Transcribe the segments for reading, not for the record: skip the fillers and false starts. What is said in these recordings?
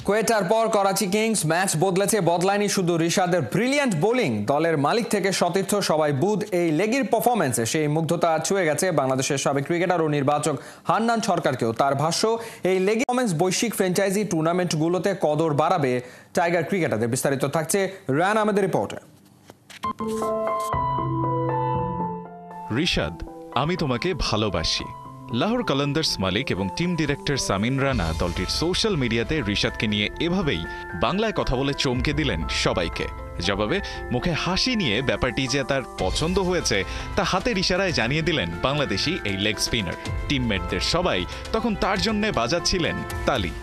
কোয়েটার পর Karachi Kings match বদলায়নি শুধু রিশাদের brilliant bowling, দলের মালিক থেকে সতীর্থ সবাই বুধ এই লেগির পারফরম্যান্সে সেই মুগ্ধতা ছুঁয়ে গেছে বাংলাদেশের সাবেক ক্রিকেটার ও নির্বাচক হান্নান সরকারকেও। তার ভাষ্য, এই লেগি পারফরম্যান্স বৈশ্বিক ফ্র্যাঞ্চাইজি টুর্নামেন্টগুলোতে কদর বাড়াবে টাইগার ক্রিকেটারদের। বিস্তারিত থাকছে রায়ান আহমেদের রিপোর্টে। রিশাদ, আমি তোমাকে ভালোবাসি। লাহোর কালান্দার্স মালিক এবং টিম ডিরেক্টর সামিন রানা দলটির সোশ্যাল মিডিয়াতে রিশাদকে নিয়ে এভাবেই বাংলায় কথা বলে চমকে দিলেন সবাইকে। জবাবে মুখে হাসি নিয়ে ব্যাপারটি যে তার পছন্দ হয়েছে তা হাতের ইশারায় জানিয়ে দিলেন বাংলাদেশি এই লেগ স্পিনার। টিমমেটদের সবাই তখন তার জন্যে বাজাচ্ছিলেন তালি।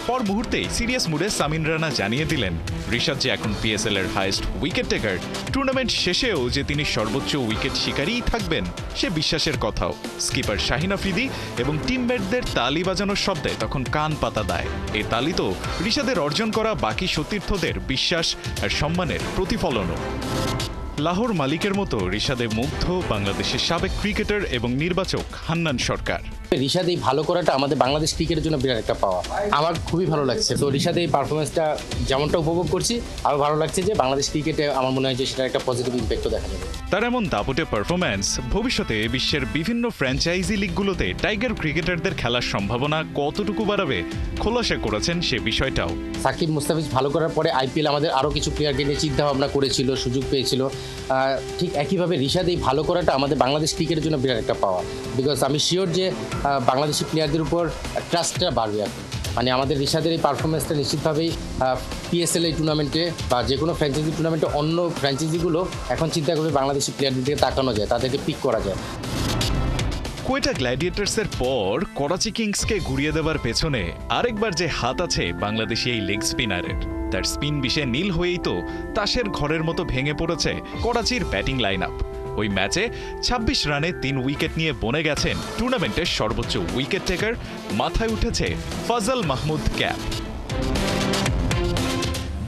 পর মুহূর্তেই সিরিয়াস মুডে সামিন রানা জানিয়ে দিলেন রিশাদ যে এখন পিএসএল এর হাইয়েস্ট উইকেট টেকার, টুর্নামেন্ট শেষেও যে তিনি সর্বোচ্চ উইকেট শিকারীই থাকবেন সে বিশ্বাসের কথাও। স্কিপার শাহিন আফ্রিদি এবং টিমমেটদের তালি বাজানোর শব্দে তখন কান পাতা দেয়। এই তালি তো রিশাদের অর্জন করা বাকি সতীর্থদের বিশ্বাস আর সম্মানের প্রতিফলনও। লাহোর মালিকের মতো রিশাদে মুগ্ধ বাংলাদেশের সাবেক ক্রিকেটার এবং নির্বাচক হান্নান সরকার। রিশাদ এই ভালো করাটা আমাদের বাংলাদেশ ক্রিকেটের জন্য বিরাট একটা পাওয়া। আমার খুবই ভালো লাগছে। তো রিশাদ এই পারফরমেন্সটা যেমনটা উপভোগ করছি, আরও ভালো লাগছে যে বাংলাদেশ ক্রিকেটে আমার মনে হয় যে সেটা একটা পজিটিভ ইম্প্যাক্টও দেখা যাবে। তার এমন দাপটে পারফরম্যান্স ভবিষ্যতে বিশ্বের বিভিন্ন ফ্র্যাঞ্চাইজি লিগগুলোতে টাইগার ক্রিকেটারদের খেলার সম্ভাবনা কতটুকু বাড়াবে খোলাসা করেছেন সে বিষয়টাও। সাকিব মুস্তাফিজ ভালো করার পরে আইপিএল আমাদের আরও কিছু প্লেয়ারকে নিয়ে চিন্তা ভাবনা করেছিল, সুযোগ পেয়েছিল। ঠিক একইভাবে রিশাদ এই ভালো করাটা আমাদের বাংলাদেশ ক্রিকেটের জন্য বিরাট একটা পাওয়া। বিকজ আমি শিওর যে বাংলাদেশি প্লেয়ারদের উপর ট্রাস্টটা বাড়বে এখন। মানে আমাদের রিশাদের এই পারফরমেন্সটা নিশ্চিতভাবেই পিএসএল এই টুর্নামেন্টে বা যে কোনো ফ্র্যাঞ্চাইজি টুর্নামেন্টে অন্য ফ্র্যাঞ্চাইজিগুলো এখন চিন্তা করবে বাংলাদেশি প্লেয়ারদের দিকে তাকানো যায়, তাদেরকে পিক করা যায়। কোয়েটা গ্ল্যাডিয়েটার্সের পর করাচি কিংসকে ঘুরিয়ে দেওয়ার পেছনে আরেকবার যে হাত আছে বাংলাদেশি এই লেগ স্পিনারের। তার স্পিন বিষে নীল হয়েই তো তাসের ঘরের মতো ভেঙে পড়েছে করাচির ব্যাটিং লাইন আপ। ওই ম্যাচে ২৬ রানে ৩ উইকেট নিয়ে বনে গেছেন টুর্নামেন্টের সর্বোচ্চ উইকেট টেকার। মাথায় উঠেছে ফজল মাহমুদ ক্যাপ।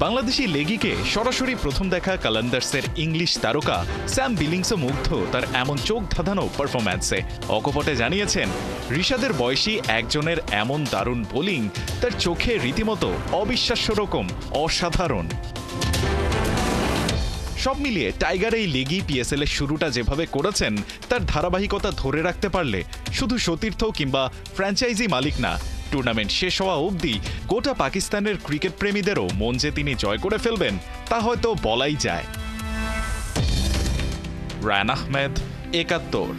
বাংলাদেশি লেগিকে সরাসরি প্রথম দেখা কালান্দার্সের ইংলিশ তারকা স্যাম বিলিংসও মুগ্ধ তার এমন চোখ ধাঁধানো পারফরম্যান্সে। অকপটে জানিয়েছেন রিশাদের বয়সী একজনের এমন দারুণ বোলিং তার চোখে রীতিমতো অবিশ্বাস্য রকম অসাধারণ। সব মিলিয়ে টাইগার এই লেগি পিএসএল এর শুরুটা যেভাবে করেছেন তার ধারাবাহিকতা ধরে রাখতে পারলে শুধু সতীর্থ কিংবা ফ্র্যাঞ্চাইজি মালিক না, টুর্নামেন্ট শেষ হওয়া অবধি গোটা পাকিস্তানের ক্রিকেট প্রেমীদেরও মন যে তিনি জয় করে ফেলবেন তা হয়তো বলাই যায়। রায়ান আহমেদ, ৭১।